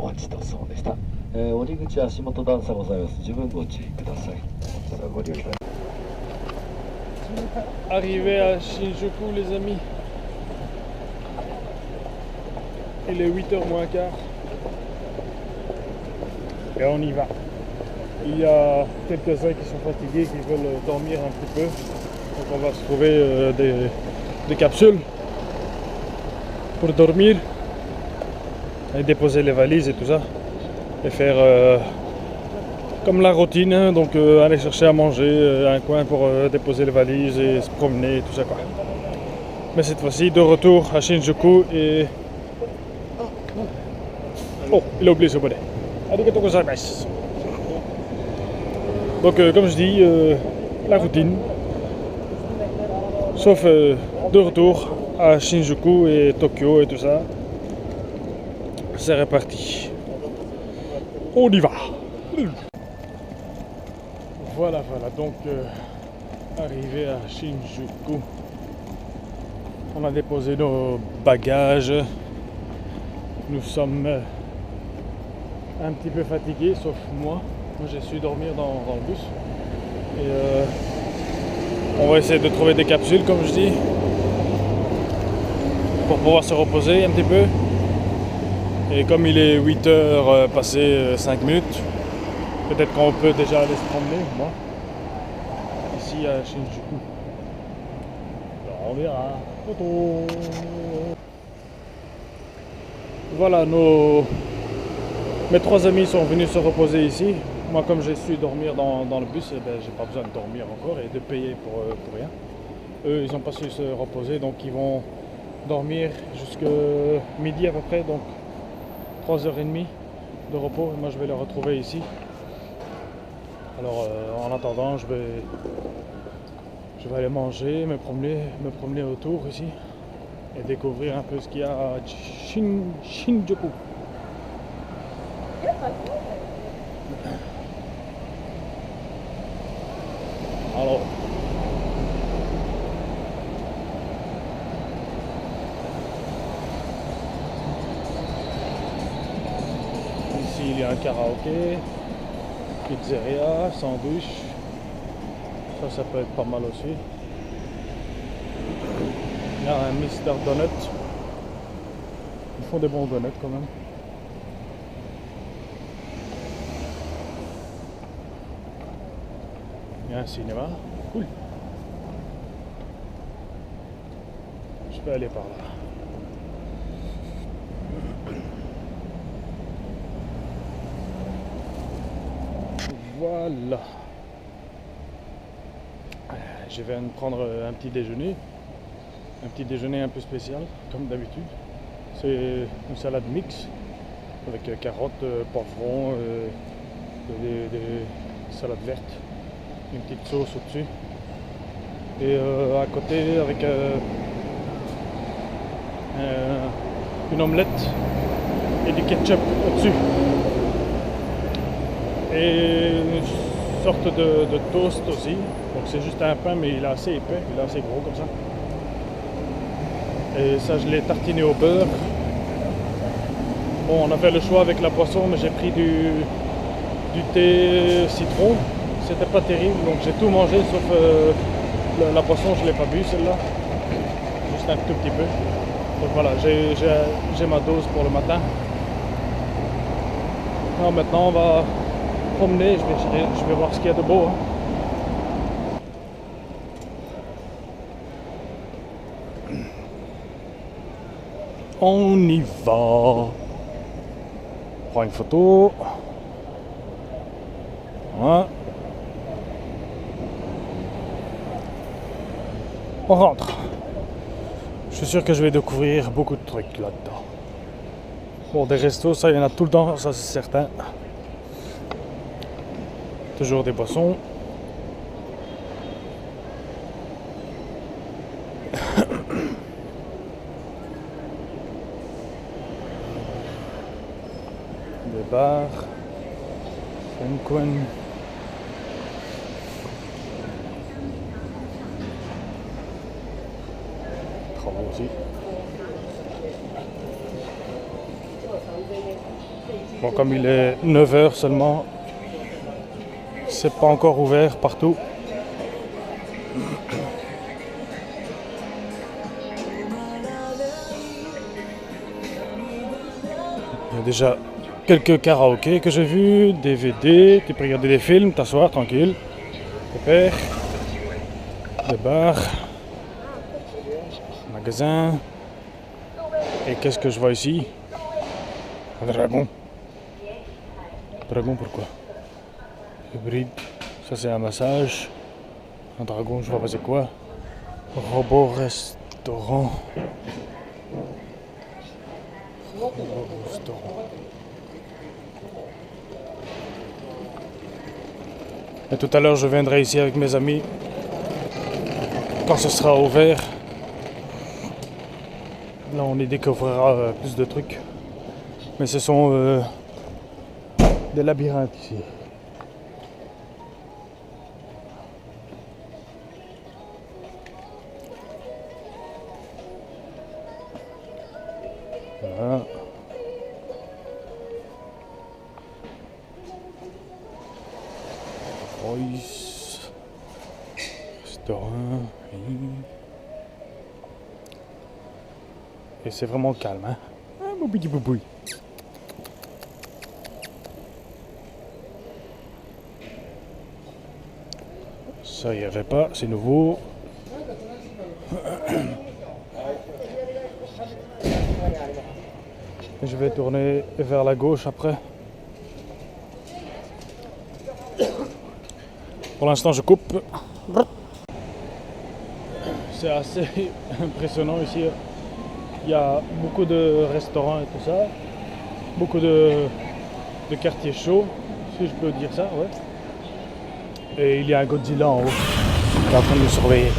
待ちとそうでした。降り口足元段差ございます。十分ご注意ください。それではご利用いただきます。Arrivé à Shinjuku les amis. Il est 8h moins quart. Et on y va. Il y a quelques-uns qui sont fatigués, qui veulent dormir un petit peu. Donc on va se trouver des capsules pour dormir. Et déposer les valises et tout ça. Et faire comme la routine, hein, donc aller chercher à manger, un coin pour déposer les valises et se promener et tout ça quoi. Mais cette fois-ci de retour à Shinjuku et... Oh, il a oublié ce bonnet. Arigatou gozaimasu. Donc comme je dis, la routine. Sauf de retour à Shinjuku et Tokyo et tout ça. C'est reparti. On y va. Voilà, donc arrivé à Shinjuku, on a déposé nos bagages, nous sommes un petit peu fatigués, sauf moi j'ai su dormir dans le bus, et on va essayer de trouver des capsules comme je dis, pour pouvoir se reposer un petit peu, et comme il est 8h passé 5 minutes, peut-être qu'on peut déjà aller se promener, moi, ici à Shinjuku. Alors, on verra. Voilà, mes 3 amis sont venus se reposer ici. Moi, comme j'ai su dormir dans le bus, eh ben, j'ai pas besoin de dormir encore et de payer pour rien. Eux, ils n'ont pas su se reposer, donc ils vont dormir jusqu'à midi à peu près, donc 3h30 de repos. Et moi, je vais les retrouver ici. Alors en attendant, je vais aller manger, me promener autour ici et découvrir un peu ce qu'il y a à Shinjuku. Alors ici il y a un karaoké, pizzeria, sandwich, ça peut être pas mal aussi. Il y a un Mr Donut, ils font des bons donuts quand même. Il y a un cinéma, cool. Je vais aller par là. Voilà. Je viens de prendre un petit déjeuner un peu spécial, comme d'habitude. C'est une salade mixte avec carottes, poivrons, des salades vertes, une petite sauce au-dessus. Et à côté avec une omelette et du ketchup au-dessus. Et une sorte de toast aussi. Donc c'est juste un pain, mais il est assez épais, il est assez gros comme ça. Et ça, je l'ai tartiné au beurre. Bon, on avait le choix avec la boisson, mais j'ai pris du thé citron. C'était pas terrible, donc j'ai tout mangé, sauf la boisson, je l'ai pas bu celle-là. Juste un tout petit peu. Donc voilà, j'ai ma dose pour le matin. Alors maintenant, on va promener, je vais voir ce qu'il y a de beau. Hein. On y va. Prends une photo. Voilà. On rentre. Je suis sûr que je vais découvrir beaucoup de trucs là-dedans. Bon, des restos, ça, il y en a tout le temps, ça c'est certain. Toujours des boissons. Des bars. Fencon. Travaux aussi. Bon, comme il est 9 h seulement, c'est pas encore ouvert partout. Il y a déjà quelques karaokés que j'ai vus, DVD, tu peux regarder des films, t'asseoir tranquille, pépère, des bars, magasins. Et qu'est-ce que je vois ici? Un dragon. Dragon pourquoi? Hybride, ça c'est un massage. Un dragon, je vois pas c'est quoi. Robot restaurant. Et tout à l'heure, je viendrai ici avec mes amis quand ce sera ouvert. Là, on y découvrira plus de trucs. Mais ce sont des labyrinthes ici. Voilà. Royce. Restaurant. Oui. Et c'est vraiment calme, hein. Ah, mon petit boubouille. Ça, il n'y avait pas, c'est nouveau. Je vais tourner vers la gauche après. Pour l'instant, je coupe. C'est assez impressionnant ici. Il y a beaucoup de restaurants et tout ça. Beaucoup de quartiers chauds, si je peux dire ça, ouais. Et il y a un Godzilla en haut. Il est en train de nous surveiller.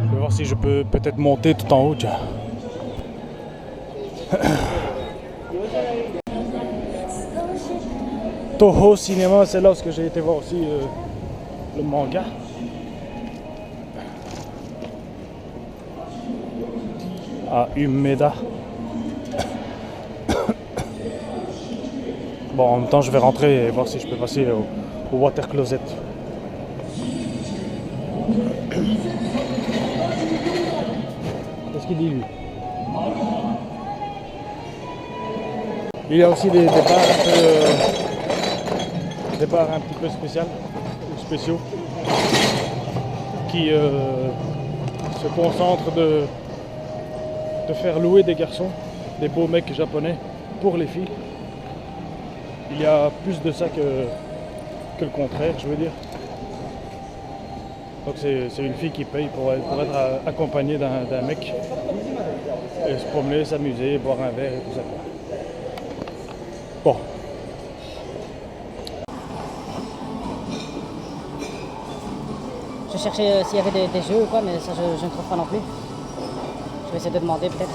Je vais voir si je peux peut-être monter tout en haut, tiens. Toho Cinéma, c'est là où j'ai été voir aussi le manga. À Umeda. Bon, en même temps, je vais rentrer et voir si je peux passer au water closet. Qu'est-ce qu'il dit, lui? Il y a aussi des bars un petit peu spéciaux qui se concentrent de faire louer des garçons, des beaux mecs japonais pour les filles. Il y a plus de ça que le contraire, je veux dire. Donc c'est une fille qui paye pour être accompagnée d'un mec et se promener, s'amuser, boire un verre et tout ça. Bon. Je cherchais s'il y avait des jeux ou quoi, mais ça je ne trouve pas non plus. Je vais essayer de demander peut-être.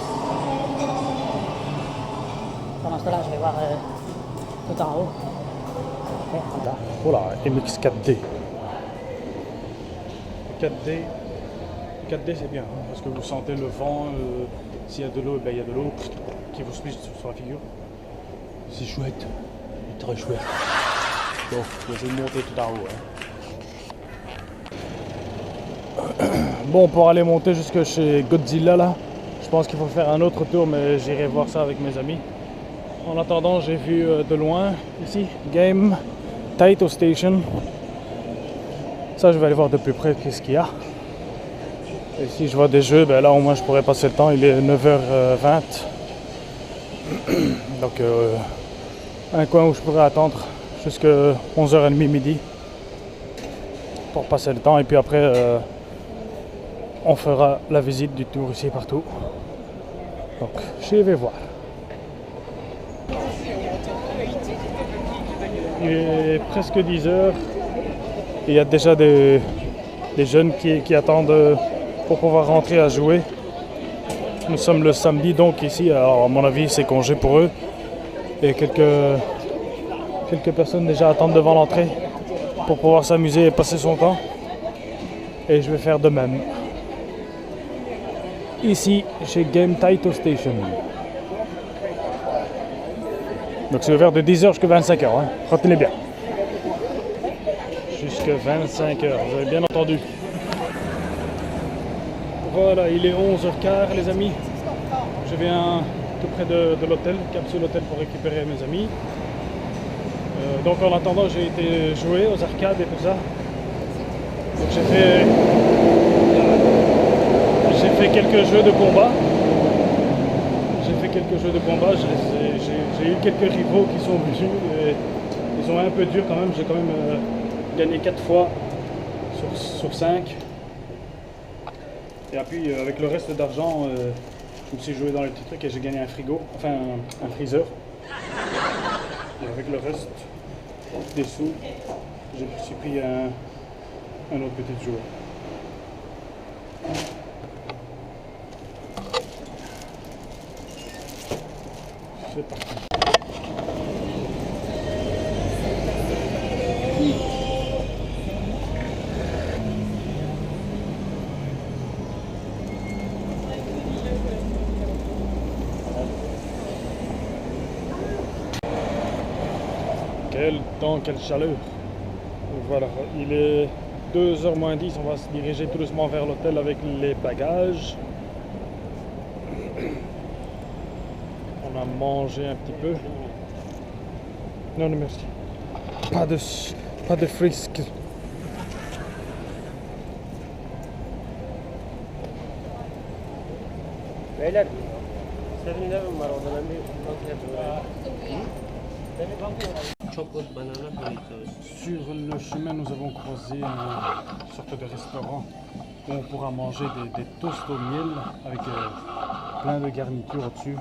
Pendant ce temps-là, je vais voir tout en haut. Okay, Là. Oh là, MX4D. 4D c'est bien, hein, parce que vous sentez le vent, s'il y a de l'eau, il y a de l'eau qui vous suit sur la figure. C'est chouette, c'est très chouette. Bon, je vais essayer de monter tout en haut. Hein. Bon, pour aller monter jusque chez Godzilla là, je pense qu'il faut faire un autre tour, mais j'irai voir ça avec mes amis. En attendant, j'ai vu de loin, ici, Game Taito Station. Ça, je vais aller voir de plus près qu'est-ce qu'il y a. Et si je vois des jeux, ben là au moins je pourrais passer le temps. Il est 9h20. Donc, un coin où je pourrais attendre jusqu'à 11h30 midi pour passer le temps. Et puis après, on fera la visite du tour ici partout. Donc, je vais voir. Il est presque 10h. Il y a déjà des jeunes qui attendent pour pouvoir rentrer à jouer. Nous sommes le samedi donc ici, alors à mon avis c'est congé pour eux. Et quelques personnes déjà attendent devant l'entrée pour pouvoir s'amuser et passer son temps. Et je vais faire de même. Ici chez Game Taito Station. Donc c'est ouvert de 10h jusqu'à 25h, hein. Retenez bien. Jusqu'à 25h, vous avez bien entendu. Voilà, il est 11h15 les amis. Je viens tout près de l'hôtel, capsule hôtel pour récupérer mes amis. Donc en attendant, j'ai été jouer aux arcades et tout ça. Donc j'ai fait quelques jeux de combat. J'ai eu quelques rivaux qui sont venus et ils sont un peu durs quand même. J'ai quand même gagné 4 fois sur 5. Et puis avec le reste d'argent, je me suis joué dans les petits trucs et j'ai gagné un frigo, enfin un freezer. Et avec le reste des sous, j'ai aussi pris un autre petit jouet. C'est parti. Quel temps, quelle chaleur. Voilà, il est 2h moins 10, on va se diriger tout doucement vers l'hôtel avec les bagages. On a mangé un petit peu. Non, non, merci. Pas de frisques. Beyler, 7-Eleven var orada, ben bir kontrol Chocolate banana burritos. Sur le chemin, nous avons croisé une sorte de restaurant où on pourra manger des toasts au miel avec plein de garnitures au-dessus,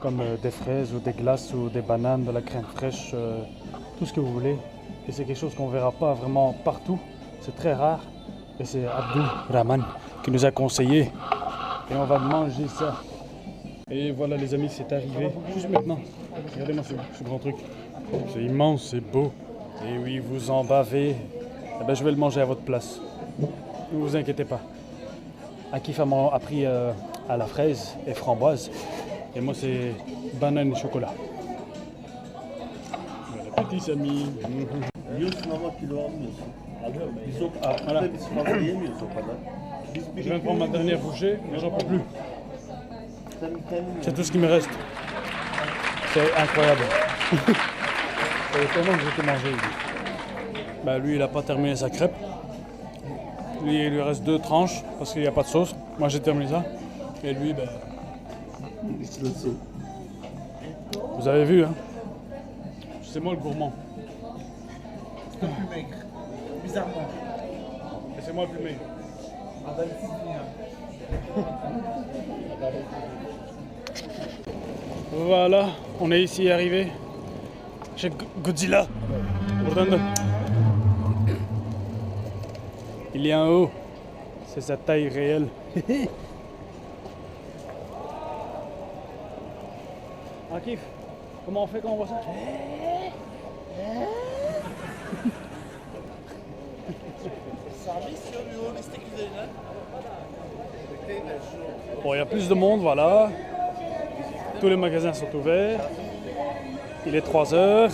comme des fraises ou des glaces ou des bananes, de la crème fraîche, tout ce que vous voulez. Et c'est quelque chose qu'on ne verra pas vraiment partout, c'est très rare. Et c'est Abdul Rahman qui nous a conseillé. Et on va manger ça. Et voilà les amis, c'est arrivé juste maintenant. Regardez-moi ce grand truc. C'est immense, c'est beau. Et oui, vous en bavez. Eh ben, je vais le manger à votre place. Ne vous inquiétez pas. Akif a pris à la fraise et framboise. Et moi, c'est banane et chocolat. Voilà, petits amis. Yiyorsun ama kilo almıyorsun. Alıyorum ben. Biz o Voilà. biz fazla yemiyoruz o kadar. Biz bir Je viens de prendre ma dernière bouchée, mais j'en peux plus. Sen kendin C'est tout ce qui me reste. C'est incroyable. C'est étonnant que j'ai tout mangé. Bah, lui, il n'a pas terminé sa crêpe. Lui, il lui reste 2 tranches parce qu'il n'y a pas de sauce. Moi, j'ai terminé ça. Et lui, ben, içrisi. vous avez vu, hein. C'est moi le gourmand. Le plus maigre. Bizarrement. Et c'est moi le plus maigre. Adaletsiz dünya. Voilà, on est ici arrivé chez Godzilla. Buradan. Il est en haut. C'est sa taille réelle. Akif, comment on fait quand on voit ça? Bon, il y a plus de monde, voilà. Tous les magasins sont ouverts. Il est 3 heures.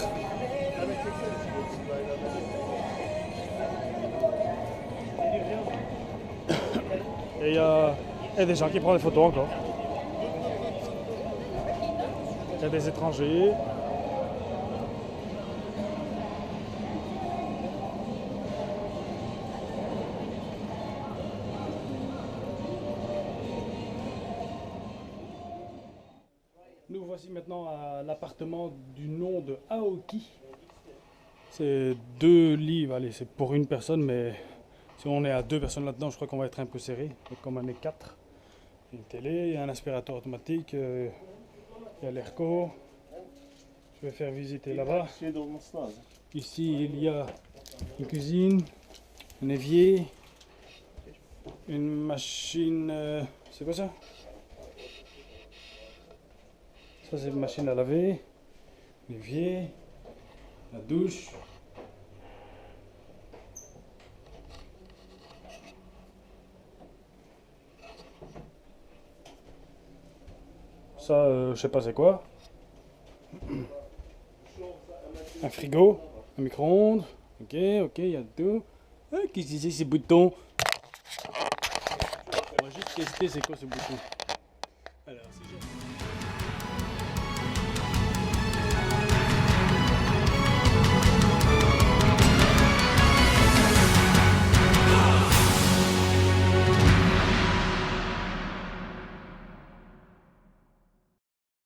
Et il y a des gens qui prennent des photos encore. Il y a des étrangers. Nous voici maintenant à l'appartement du nom de Aoki. C'est 2 lits, allez, c'est pour une personne, mais si on est à 2 personnes là-dedans, je crois qu'on va être un peu serré. Donc comme on est 4, une télé, il y a un aspirateur automatique, il y a l'airco. Je vais faire visiter là-bas. Şey de olması lazım. Ici, il y a une cuisine, un évier, une machine... c'est quoi ça? Ça, c'est une machine à laver, l'évier, la douche. Ça, je sais pas c'est quoi. Un frigo, un micro-ondes. Ok, il y a tout. Ah, qu'est-ce que c'est ces boutons? On va juste tester c'est quoi ce bouton. Alors, c'est